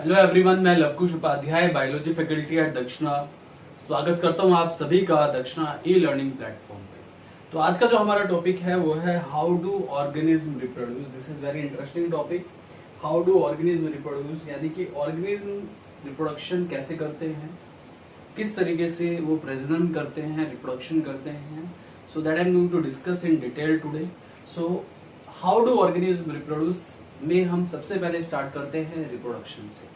Hello everyone, मैं Lavkush Upadhyay biology faculty at Dakshina स्वागत करता हूं आप सभी का दक्षिणा ई लर्निंग प्लेटफॉर्म पे। तो आज का जो हमारा टॉपिक है वो है how do organism reproduce. This is very interesting topic. How do organism reproduce, यानी कि ऑर्गेनिज्म रिप्रोडक्शन कैसे करते हैं, किस तरीके से वो प्रजनन करते हैं, रिप्रोडक्शन करते हैं। So that I am going to discuss in detail today. So how do organism reproduce में हम सबसे पहले स्टार्ट करते हैं रिप्रोडक्शन से।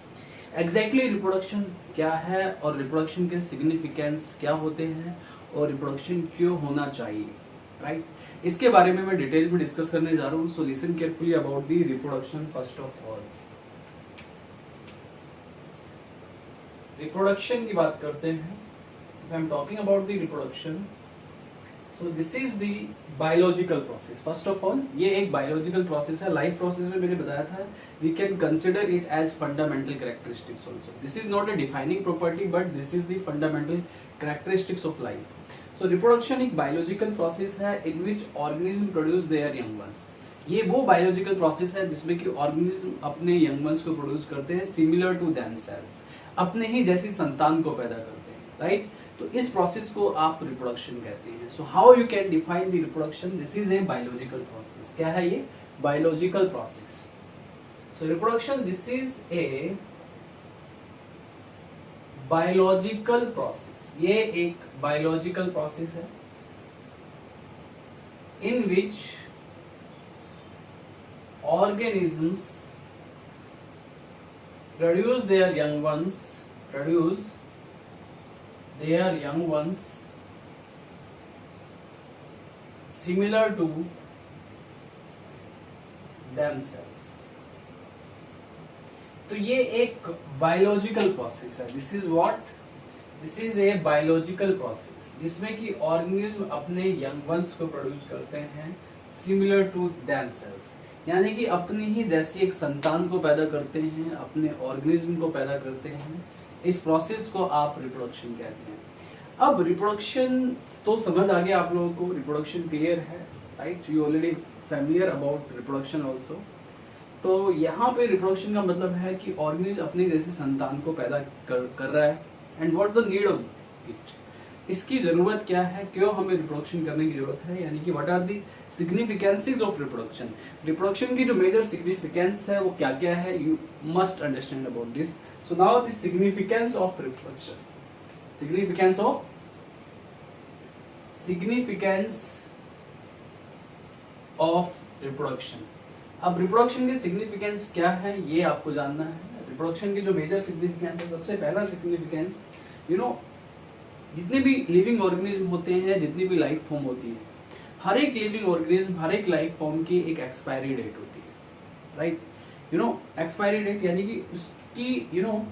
एग्जैक्टली रिप्रोडक्शन क्या है और रिप्रोडक्शन के सिग्निफिकेंस क्या होते हैं और रिप्रोडक्शन क्यों होना चाहिए, राइट? इसके बारे में मैं डिटेल में डिस्कस करने जा रहा हूँ। So listen carefully about the reproduction. First of all reproduction की बात करते हैं। I am talking about the reproduction. So this is the biological process. First of all ये एक बायोलॉजिकल प्रोसेस है। लाइफ प्रोसेस में मैंने बताया था we can consider it as fundamental characteristics also. This is not a defining property but this is the fundamental characteristics of life. So reproduction एक biological process है in which organism produce their young ones. ये वो biological process है जिसमें कि organism अपने young ones को produce करते हैं सिमिलर टू देमसेल्व्स, अपने ही जैसी संतान को पैदा करते हैं, राइट? तो इस प्रोसेस को आप रिप्रोडक्शन कहते हैं। So how you can define the reproduction? This is a biological process. क्या है ये? Biological process. So reproduction this is a biological process. ये एक बायोलॉजिकल प्रोसेस है in which organisms produce their young ones similar to themselves। तो ये एक biological process है। This is what? This is a biological process जिसमें कि organism अपने यंग वंस को प्रोड्यूस करते हैं सिमिलर टू themselves, यानी कि अपनी ही जैसी एक संतान को पैदा करते हैं, अपने ऑर्गेनिज्म को पैदा करते हैं। इस प्रोसेस को आप रिप्रोडक्शन कहते हैं। अब रिप्रोडक्शन तो समझ आ गया आप लोगों को, रिप्रोडक्शन क्लियर है, right? You already familiar about reproduction also. तो यहाँ पे रिप्रोडक्शन का मतलब है कि ऑर्गेनिज्म अपनी जैसी संतान को पैदा कर रहा है। And what the need of it, इसकी जरूरत क्या है, क्यों हमें रिप्रोडक्शन करने की जरूरत है, यानी कि what are the significances of reproduction. Reproduction की जो मेजर सिग्निफिकेंस है वो क्या क्या है, you must understand about this. So now the significance of reproduction. Significance of reproduction. अब रिप्रोडक्शन की सिग्निफिकेंस क्या है ये आपको जानना है। रिप्रोडक्शन की जो मेजर सिग्निफिकेंस है, सबसे पहला सिग्निफिकेंस, यू नो, जितने भी लिविंग ऑर्गेनिज्म होते हैं, जितनी भी लाइफ फॉर्म होती है, हर एक लिविंग ऑर्गेनिज्म, हर एक लाइफ फॉर्म की एक एक्सपायरी डेट होती है, right? You know, expiry date यानी कि उसकी, यू नो,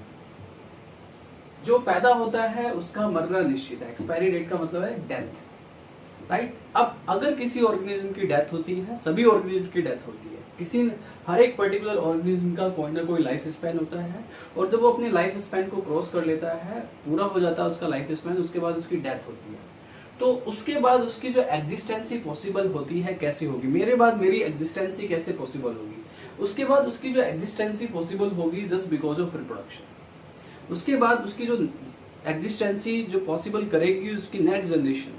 जो पैदा होता है उसका मरना निश्चित है। एक्सपायरी डेट का मतलब है डेथ, राइट? अब अगर किसी ऑर्गेनिज्म की डेथ होती है, सभी ऑर्गेनिज्म की डेथ होती है, हर एक पर्टिकुलर ऑर्गेनिज्म का कोई ना कोई लाइफ स्पैन होता है, और जब वो अपने लाइफ स्पैन को क्रॉस कर लेता है, पूरा हो जाता है उसका लाइफ स्पैन, उसके बाद उसकी डेथ होती है। तो उसके बाद उसकी जो एग्जिस्टेंसी पॉसिबल होती है कैसे होगी, मेरे बाद मेरी एग्जिस्टेंसी कैसे पॉसिबल होगी, उसके बाद उसकी जो एग्जिस्टेंसी पॉसिबल होगी जस्ट बिकॉज ऑफ रिप्रोडक्शन। उसके बाद उसकी जो एग्जिस्टेंसी जो पॉसिबल करेगी उसकी नेक्स्ट जनरेशन,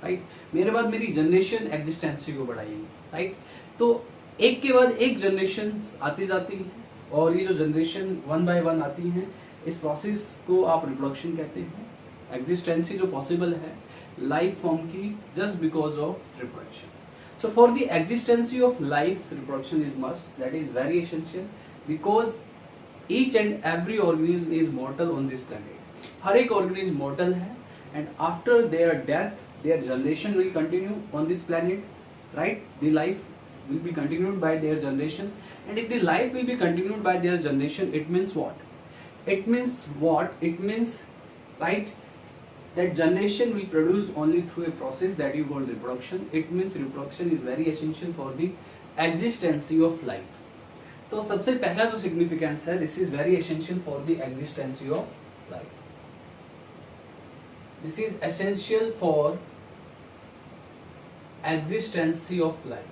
राइट? मेरे बाद मेरी जनरेशन एग्जिस्टेंसी को बढ़ाएगी, राइट? तो एक के बाद एक जनरेशन आती जाती है, और ये जो जनरेशन वन बाय वन आती हैं, इस प्रोसेस को आप रिप्रोडक्शन कहते हैं। एग्जिस्टेंसी जो पॉसिबल है लाइफ फॉर्म की just because of reproduction. So for the existency of life, reproduction is must, that is very essential, because each and every organism is mortal on this planet. हर एक organism mortal है, and after their death their generation will continue on this planet, right? The life will be continued by their generation, and if the life will be continued by their generation, it means what? It means, right, that generation will produce only through a process that you call reproduction. It means reproduction is very essential for the existence of life. तो सबसे पहला जो significance है, this is very essential for the existence of life. This is essential for existence of life.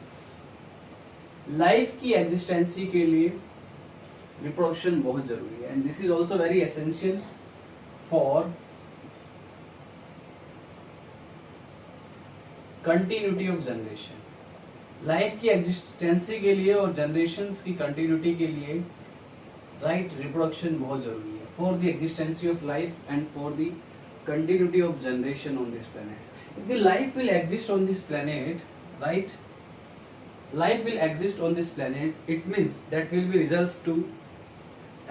Life की एग्जिस्टेंसी के लिए reproduction बहुत जरूरी है and this is also very essential for continuity of generation. Life की एग्जिस्टेंसी के लिए और जनरेशंस की कंटिन्यूटी के लिए राइट रिप्रोडक्शन बहुत जरूरी है for the existency of life and for the continuity of generation on this planet. If the life will exist on this planet, right, life will exist on this planet, it means that will be results to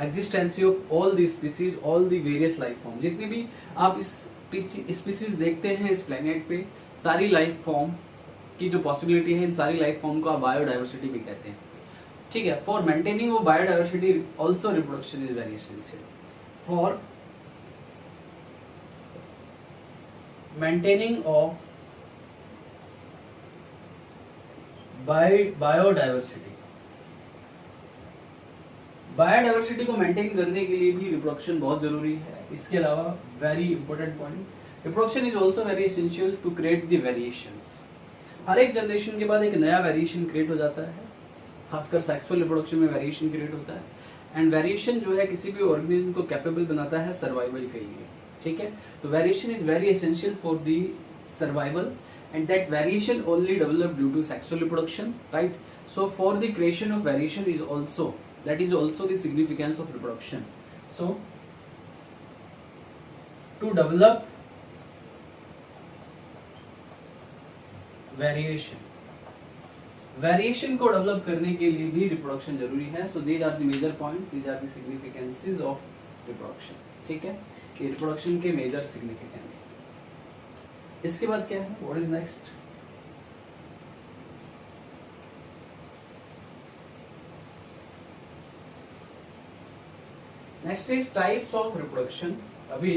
existence of all the species, all the various life forms. जितनी भी आप इस species देखते हैं इस planet पे, सारी life form की जो पॉसिबिलिटी है, इन सारी लाइफ फॉर्म को आप बायोडाइवर्सिटी भी कहते हैं, ठीक है। For maintaining of biodiversity also reproduction is very essential. For maintaining of biodiversity को मेंटेन करने के लिए भी रिप्रोडक्शन बहुत जरूरी है। इसके अलावा very important point, reproduction is also very essential to create the variations. हर एक जनरेशन के बाद एक नया वेरिएशन क्रिएट हो जाता है, खासकर सेक्सुअल रिप्रोडक्शन में वेरिएशन क्रिएट होता है एंड वेरिएशन जो है किसी भी ऑर्गेनिज्म को कैपेबल बनाता है सर्वाइवल के लिए, ठीक है। तो variation is very essential for the survival and that variation only develop due to sexual reproduction, right. So for the creation of variation is also, that is also the significance of reproduction. So to develop variation को develop करने के लिए भी reproduction जरूरी है। So these are the major point, these are the significances of reproduction, ठीक है। ये रिप्रोडक्शन के मेजर सिग्निफिकेंस। इसके बाद क्या है, what is next? Next is types of reproduction. अभी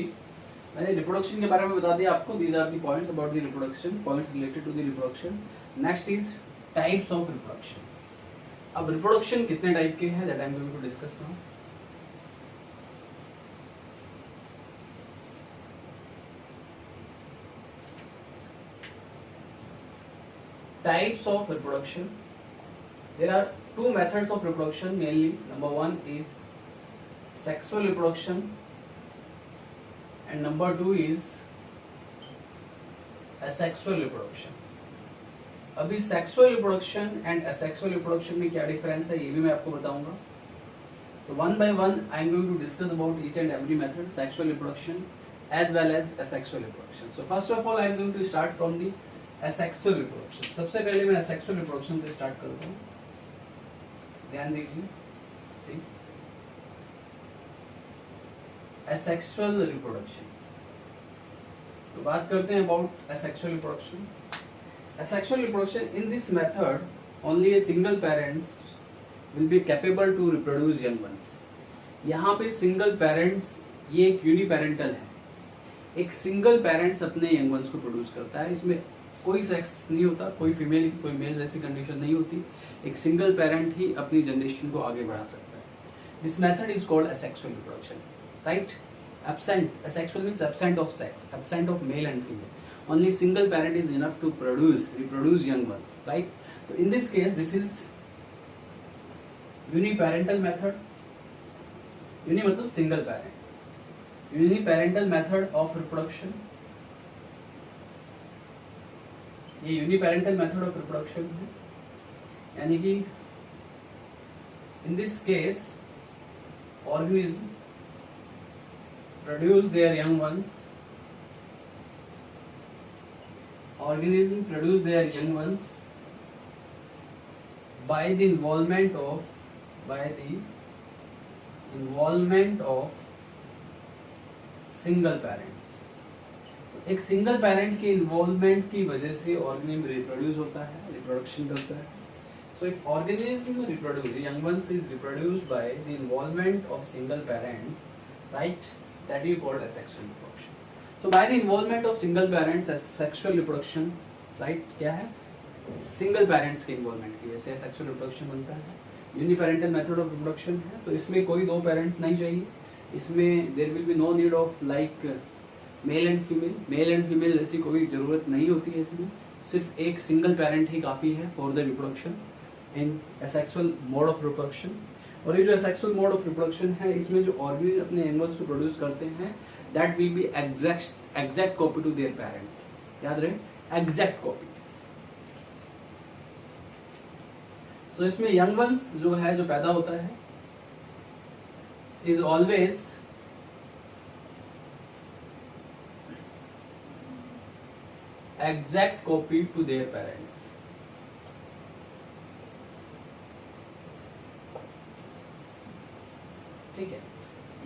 मैंने रिप्रोडक्शन के बारे में बता दिया आपको, these are the points about the reproduction, points related to the reproduction. Next is types of reproduction. अब रिप्रोडक्शन कितने टाइप के हैं, that I am going to discuss now. Types of reproduction. There are two methods of reproduction mainly. Number one is sexual reproduction and number two is asexual reproduction. अभी sexual reproduction and asexual reproduction में क्या difference है ये भी मैं आपको बताऊंगा। तो one by one I am going to discuss about each and every method, sexual reproduction as well as asexual reproduction. So first of all I am going to start from the asexual reproduction। सबसे पहले मैं asexual reproduction से start करता हूँ, ध्यान दीजिए। सी asexual reproduction, तो बात करते हैं about asexual reproduction। Asexual reproduction, in this method only a single parents will be capable to reproduce young ones। यहाँ पे सिंगल पेरेंट्स, ये एक यूनिपेरेंटल है, एक सिंगल पेरेंट्स अपने यंग वंस को प्रोड्यूस करता है। इसमें कोई सेक्स नहीं होता, कोई फीमेल कोई मेल जैसी कंडीशन नहीं होती, एक सिंगल पेरेंट ही अपनी जनरेशन को आगे बढ़ा सकता है। This method is called asexual reproduction, right. absent, asexual means absent of sex, absent of male and female, only single parent is enough to reproduce young ones, right। so in this case this is uniparental method। uni मतलब single parent, uniparental method of reproduction। ये uniparental method of reproduction है, यानी कि in this case organism produce their young once, organism produce their young once by the involvement of single parent. एक single parent के involvement की वजह से organism reproduce होता है, रिप्रोडक्शन करता है। So if organism reproduce, young ones is reproduced by the involvement of single parents, right, that is called asexual reproduction। So by the involvement of single parents, asexual reproduction, right, क्या है, single parents के involvement की वजह से asexual reproduction बनता है। Uniparental method of reproduction है, तो इसमें कोई दो पेरेंट्स नहीं चाहिए, इसमें there will be no need of like male and female जैसी कोई जरूरत नहीं होती है। इसमें सिर्फ एक सिंगल पेरेंट ही काफी है for the reproduction in asexual mode of reproduction. और ये जो एसेक्सुअल मोड ऑफ रिप्रोडक्शन है, इसमें जो ऑर्गेनिज्म अपने एनिमल्स को प्रोड्यूस करते हैं, that will be exact copy to their parent. याद रहे, एग्जैक्ट कॉपी। सो इसमें यंग वंस जो है, जो पैदा होता है, is always exact copy to their parents. ठीक है,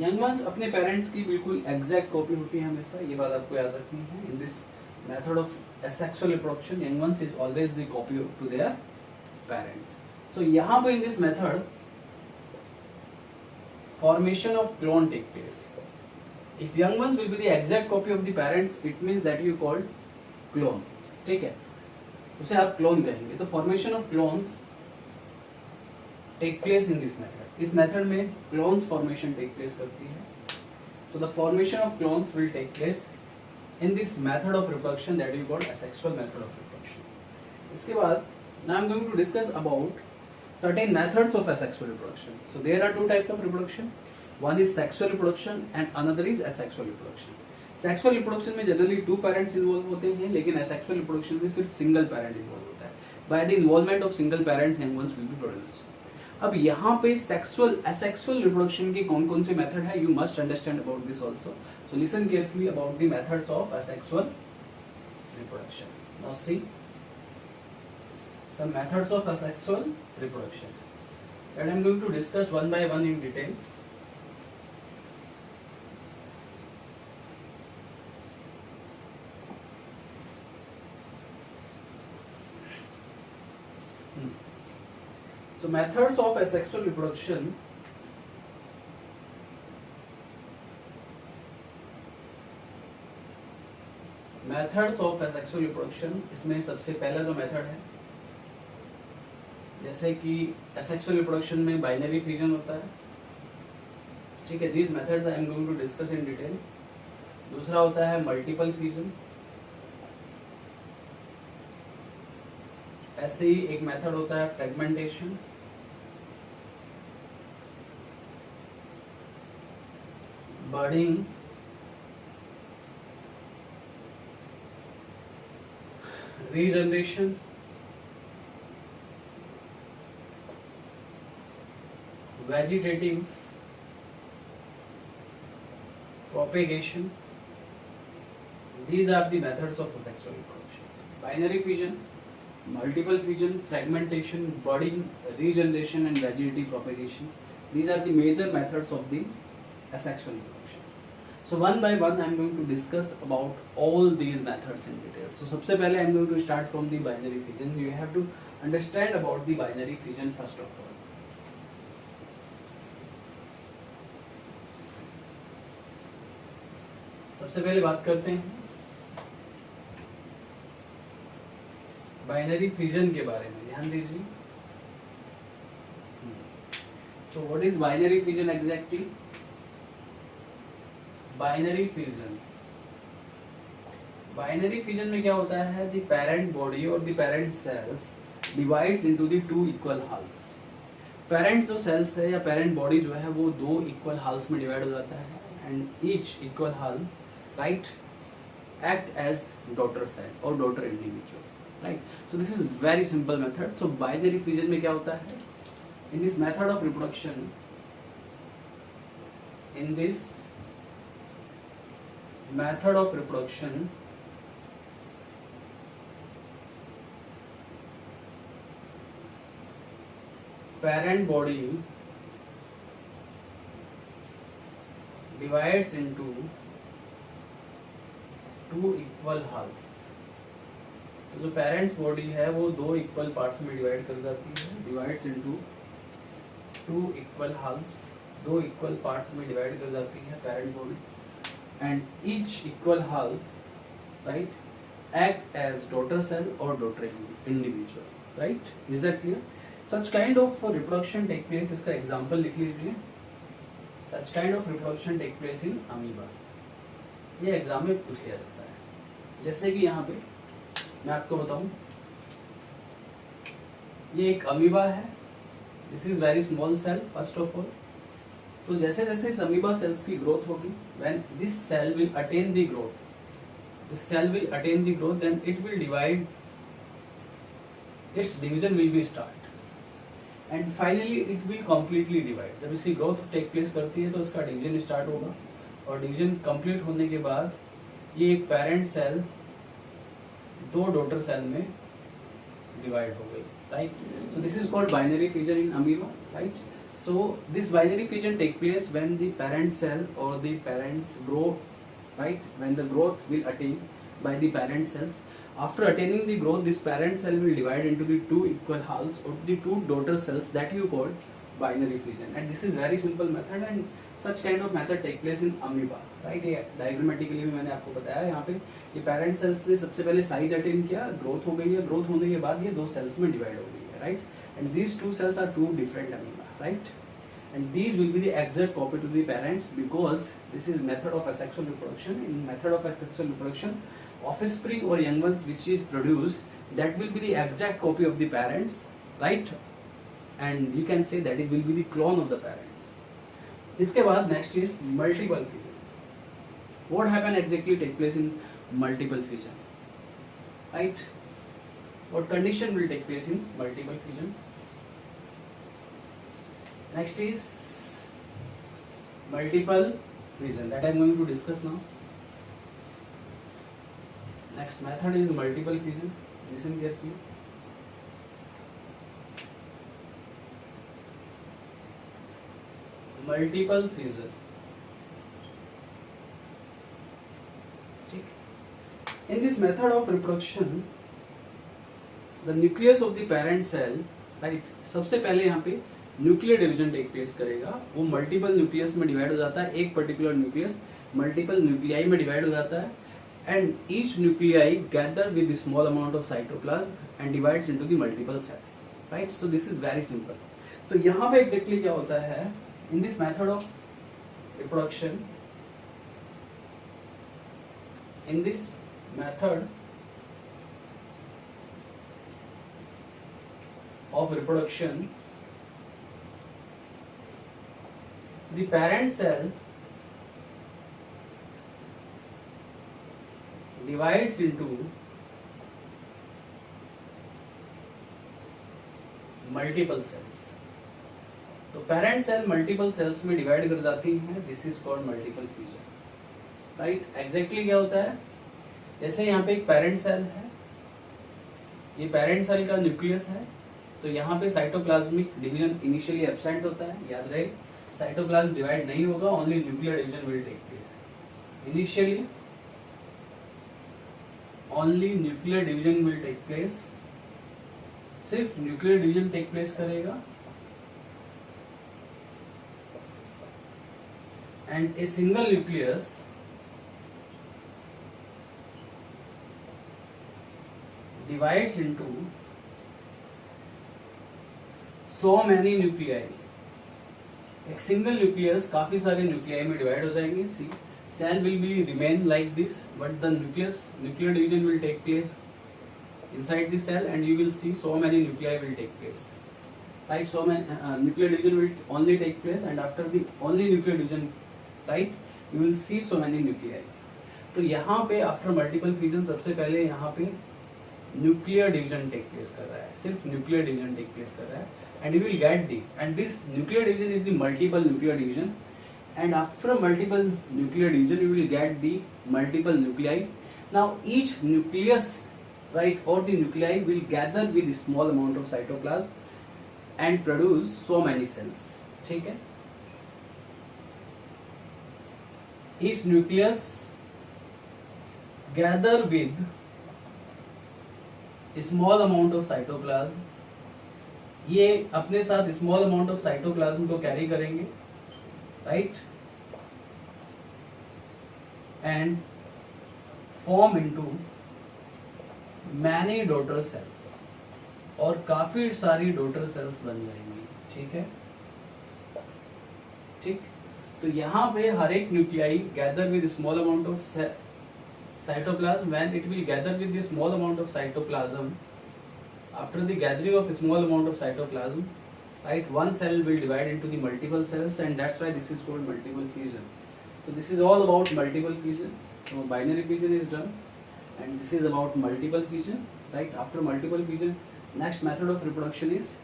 यंग वंस अपने पेरेंट्स की बिल्कुल एग्जैक्ट कॉपी होती है हमेशा, ये बात आपको याद रखनी है। In this method of asexual reproduction, young ones is always the copy to their parents. So यहाँ पे in this method formation of clone take place. If young ones will be the exact copy of the parents, it means that you called clone. ठीक है, उसे आप clone कहेंगे। तो formation of clones take place in this method. इस method में clones formation take place करती है। So the formation of clones will take place in this method of reproduction that you call asexual method of reproduction. इसके बाद now I am going to discuss about certain methods of asexual reproduction. So there are two types of reproduction. One is sexual reproduction and another is asexual reproduction. Sexual reproduction में generally two parents involved होते हैं, लेकिन asexual reproduction में सिर्फ single parent involved होता है. By the involvement of single parents, young ones will be produced. अब यहाँ पे sexual asexual reproduction की कौन-कौन से method है? You must understand about this also. So listen carefully about the methods of asexual reproduction. Now see some methods of asexual reproduction that I am going to discuss one by one in detail. So methods of asexual reproduction. Methods of asexual reproduction, इसमें सबसे पहला जो method है, जैसे कि asexual reproduction में binary fission होता है। ठीक है, these methods I am going to discuss in detail. दूसरा होता है मल्टीपल फिजन। ऐसे ही एक मेथड होता है fragmentation. Budding, regeneration, vegetative propagation. These are the methods of asexual reproduction. Binary fission, multiple fission, fragmentation, budding, regeneration and vegetative propagation. These are the major methods of the asexual reproduction. So one by one I am going to discuss about all these methods in detail. So सबसे पहले I am going to start from the binary fission. You have to understand about the binary fission first of all. सबसे पहले बात करते हैं binary fission के बारे में, ध्यान दीजिए। So what is binary fission exactly? Binary fission. Binary fission में क्या होता है? The parent body or the parent cells divides into the two equal halves. Parent जो cells है या parent body जो है वो दो equal halves में divide हो जाता है, and each equal half, right, act as daughter cell or daughter individual, right? So this is very simple method. So binary fission में क्या होता है? In this method of reproduction, parent body divides into two equal halves. तो जो parents body है वो दो equal parts में डिवाइड कर जाती है, divides into two equal halves. दो इक्वल पार्ट्स में डिवाइड कर जाती है parent body, and each equal half, right, act as daughter cell और daughter individual, right? Is that clear? Such kind of reproduction take place, इसका example लिख लीजिए। Such kind of reproduction take place in amoeba. ये exam में पूछ लिया जाता है। जैसे कि यहाँ पे मैं आपको बताऊं, ये एक अमीबा है, this is very small cell first of all. तो जैसे जैसे इस अमीबा सेल्स की ग्रोथ होगी, when this cell will attain the growth, this cell will attain the growth, then it will divide, its division will be start and finally it will completely divide। जब इसकी growth take place करती है तो इसका division start होगा और division complete होने के बाद ये एक parent cell दो daughter cell में divide हो गई, right? So this is called binary fission in amoeba, right? So this binary fission take place when the parent cell or the parents grow, right? When the growth will attain by the parent cells, after attaining the growth, this parent cell will divide into the two equal halves of the two daughter cells that you call binary fission, and this is very simple method and such kind of method take place in amoeba, right? ये diagrammatically भी मैंने आपको बताया, यहाँ पे ये parent cells ने सबसे पहले size attain किया, growth हो गई है, growth होने के बाद ये दो cells में divide हो गई है, right? And these two cells are two different amoeba, right? And these will be the exact copy to the parents because this is method of asexual reproduction. In method of asexual reproduction, offspring or young ones which is produced, that will be the exact copy of the parents, right? And you can say that it will be the clone of the parents. इसके बाद next is multiple fission. What happen exactly take place in multiple fission, right? What condition will take place in multiple fission? Next is multiple fission that I am going to discuss now. Next method is multiple fission. Listen carefully. Multiple fission. In this method of reproduction, the nucleus of the parent cell, right? सबसे पहले यहाँ पे nuclear division take place करेगा, वो multiple nucleus में divide हो जाता है, एक पर्टिकुलर न्यूक्लियस मल्टीपल न्यूक्लियाई में डिवाइड हो जाता है and each nuclei gather with small amount of cytoplasm and divides into the multiple cells, right? So this is very simple. तो यहाँ पे एग्जैक्टली क्या होता है in this method of reproduction, in this method of reproduction, the parent cell divides into multiple cells। तो parent cell multiple cells में divide कर जाती हैं, this is called multiple fission, right? Exactly क्या होता है, जैसे यहाँ पे एक parent cell है, ये parent cell का nucleus है, तो यहाँ पे साइटोप्लाज्मिक डिवीजन इनिशियली एब्सेंट होता है, याद रहे साइटोप्लाज्म डिवाइड नहीं होगा, only nuclear division will take place. Initially only nuclear division will take place, सिर्फ न्यूक्लियर डिवीजन टेक प्लेस करेगा and a single nucleus divides into so many nuclei। एक single nucleus काफी सारे न्यूक्लियाई में divide हो जाएंगे। See cell will be remain like this but the nuclear division will take place inside the cell and you will see so many nuclei will take place, right? So many nuclear division will only take place and after the only nuclear division, right, you will see so many nuclei। तो यहाँ पे after multiple fission सबसे पहले यहाँ पे nuclear division take place कर रहा है, सिर्फ न्यूक्लियर डिवीजन टेक प्लेस कर रहा है and you will get the, and this nuclear division is the multiple nuclear division and after multiple nuclear division you will get the multiple nuclei। Now each nucleus, right, or the nuclei will gather with a small amount of cytoplasm and produce so many cells, ठीक है? Each nucleus gather with a small amount of cytoplasm, ये अपने साथ small amount of cytoplasm को carry करेंगे, right, and form into many daughter cells, और काफी सारी डॉटर सेल्स बन जाएंगी, ठीक है? ठीक, तो यहाँ पे हर एक nuclei gather with small amount of cytoplasm, when it will gather with small amount of cytoplasm, after the gathering of a small amount of cytoplasm right? One cell will divide into the multiple cells, and that's why this is called multiple fission. So this is all about multiple fission. So binary fission is done, and this is about multiple fission, right? After multiple fission, next method of reproduction is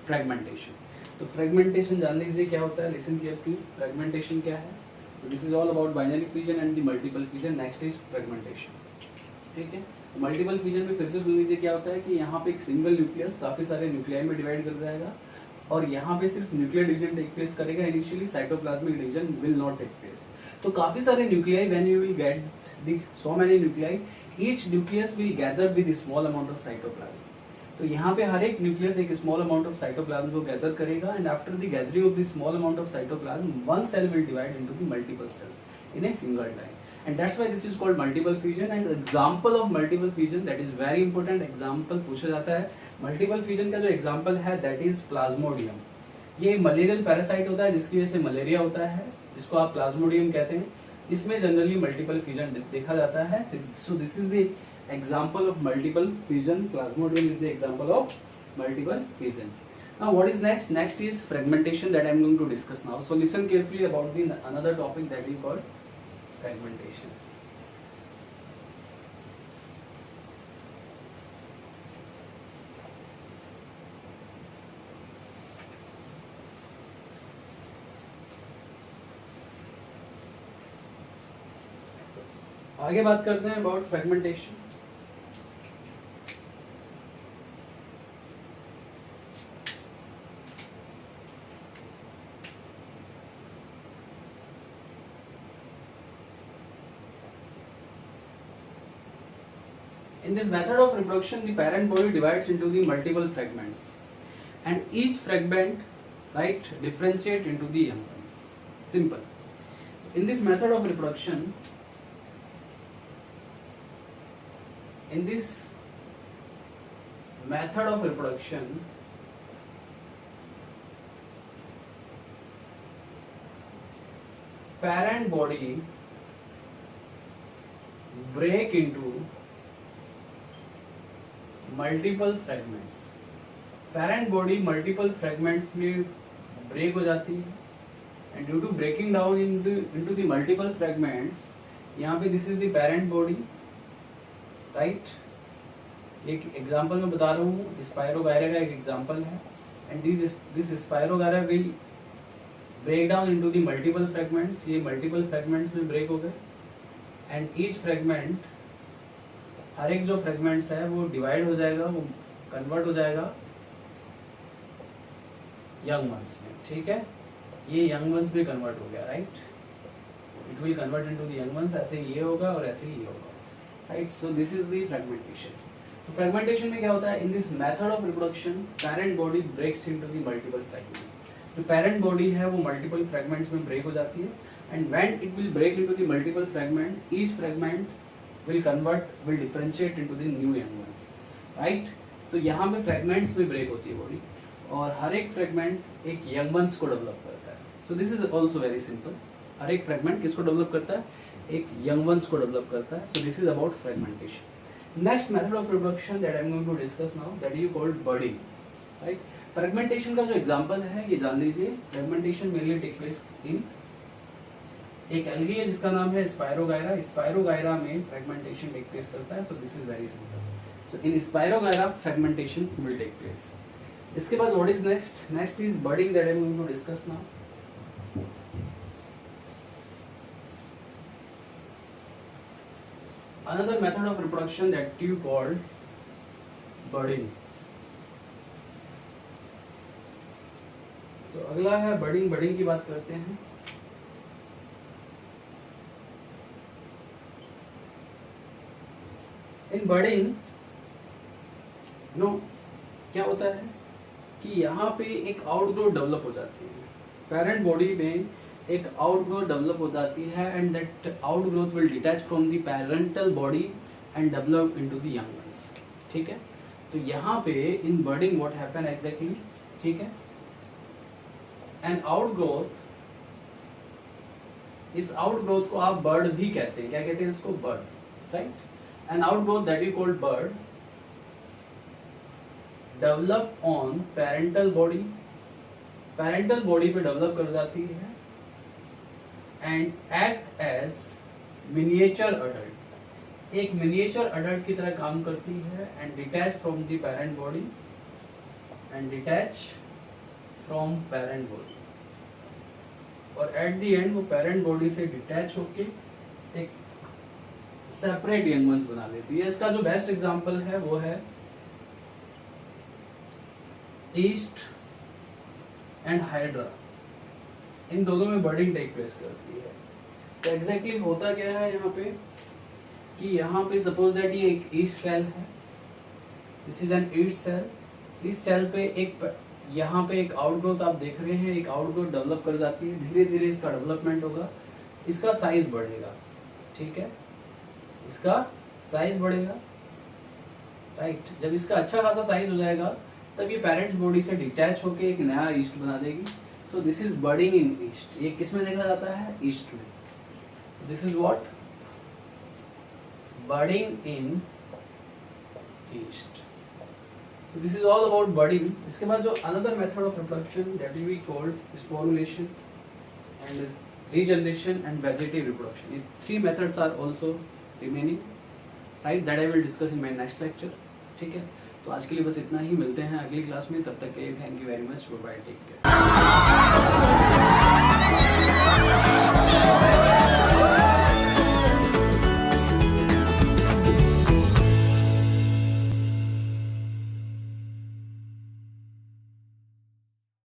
fragmentation. तो fragmentation जान लीजिए क्या होता है, listen carefully. Fragmentation क्या है? तो this is all about binary fission and the multiple fission. Next is fragmentation. ठीक है, मल्टीपल फिजन में फिर से सुन लीजिए क्या होता है कि यहाँ पे एक सिंगल न्यूक्लियस काफी सारे न्यूक्लियाई में डिवाइड कर जाएगा, और यहाँ पे सिर्फ न्यूक्लियर डिवीजन टेक प्लेस करेगा. Initially cytoplasmic division will not take place. तो काफी सारे nuclei, when you will get the so many nuclei, each nucleus will gather with small amount of cytoplasm. तो यहाँ पे हर एक न्यूक्लियस एक स्मॉल अमाउंट ऑफ साइटोप्लाज्म को गैदर करेगा, and after the gathering of the small amount of cytoplasm, one cell will divide into the multiple cells in a single time, and that's why this is called multiple fission. And example of multiple fission, that is very important, example पूछा जाता है. multiple fission का जो example है that is plasmodium. ये malarial parasite होता है जिसकी वजह से मलेरिया होता है, जिसको आप प्लाज्मोडियम कहते हैं. इसमें जनरली मल्टीपल फिजन देखा जाता है. So this is the example of multiple fission. Plasmodium is the example of multiple fission. Now what is next? Next is fragmentation that I am going to discuss now. So listen carefully about the another topic that is called fragmentation. आगे बात करते हैं about fragmentation. In this method of reproduction, the parent body divides into the multiple fragments, and each fragment, right, differentiate into the young ones. Simple. In this method of reproduction, parent body break into multiple fragments. Parent body multiple fragments में break हो जाती है, and due to breaking down into the multiple fragments, यहाँ पे this is the parent body, right. एक example मैं बता रहा हूँ, स्पायरोगायरा का एक एग्जांपल है, and this spirogyra will break down into the multiple fragments. ये मल्टीपल फ्रेगमेंट्स में ब्रेक हो गए, एंड ईच फ्रेगमेंट, हर एक जो फ्रेगमेंट्स है वो डिवाइड हो जाएगा, वो कन्वर्ट हो जाएगा यंग वंस में. ठीक है, ये यंग वंस में कन्वर्ट हो गया, right. It will convert into the young ones. ऐसे ये होगा और ऐसे ये होगा, right. So this is the fragmentation. तो फ्रेगमेंटेशन में क्या होता है? In this method of reproduction, parent body breaks into the multiple fragments. जो पेरेंट बॉडी है वो मल्टीपल फ्रेगमेंट्स में ब्रेक हो जाती है, and when it will break into the multiple fragment, each fragment will differentiate into the new young ones, right. तो यहाँ पे फ्रेगमेंट्स में ब्रेक होती है बॉडी, और हर एक फ्रेगमेंट एक यंग वंस को डेवलप करता है. So this is also very simple. हर एक फ्रेगमेंट किसको डेवलप करता है? एक यंग वंस को डेवलप करता है. So this is about fragmentation. Next method of reproduction that I am going to discuss now, that is called budding, right. Fragmentation का जो एग्जांपल है ये जान लीजिए. Fragmentation mainly take place in एक एल्गी है जिसका नाम है स्पायरोगायरा. स्पायरोगायरा में फ्रेगमेंटेशन टेक प्लेस करता है. So this is very simple. So in spirogyra fragmentation will take place. इसके बाद what is next? Next is budding that I am going to discuss now. Another method of reproduction that you called budding. तो अगला है बर्डिंग. बर्डिंग की बात करते हैं. इन बर्डिंग no क्या होता है कि यहाँ पे एक आउटग्रोथ डेवलप हो जाती है. पेरेंट बॉडी में एक आउटग्रोथ डेवलप हो जाती है, and that outgrowth will detach from the parental body and develop into the young once. ठीक है, तो यहाँ पे इन बर्डिंग व्हाट हैपन एग्जैक्टली, ठीक है, एन आउटग्रोथ, इस आउटग्रोथ को आप बर्ड भी कहते हैं. क्या कहते हैं इसको? Bird, right. An outgrowth that is called bud develop on parental body parental body पे डेवलप कर जाती है and act as miniature adult, एक मिनिएचर अडल्ट की तरह काम करती है and detach from the parent body, and detach from parent body, और एट द एंड वो पेरेंट बॉडी से डिटैच होके एक सेपरेट यंग वंस बना लेती है। इसका जो बेस्ट एग्जांपल है वो है ईस्ट एंड हाइड्रा, इन दोनों में बर्डिंग टेक प्लेस करती है। तो एग्जैक्टली होता क्या है यहाँ पे कि यहाँ पे सपोज दैट ये एक ईस्ट सेल है, this is an yeast cell. इस सेल पे एक यहाँ पे एक आउटग्रोथ आप देख रहे हैं, एक आउटग्रोथ डेवलप कर जाती है, धीरे धीरे इसका डेवलपमेंट होगा, इसका साइज बढ़ेगा, ठीक है, इसका साइज बढ़ेगा, राइट। जब इसका अच्छा खासा साइज हो जाएगा तब ये पेरेंट्स बॉडी से डिटैच होके एक नया ईस्ट बना देगी। So this is budding in yeast. ये किस में देखा जाता है? ईस्ट में। This is what? Budding in yeast. So this is all about budding. इसके बाद जो another method of reproduction that will be called sporulation and regeneration and vegetative reproduction. ये three methods are also remaining, right? That I will discuss in my next lecture. ठीक है, तो आज के लिए बस इतना ही, मिलते हैं अगली क्लास में, तब तक के लिए thank you very much, bye bye, take care.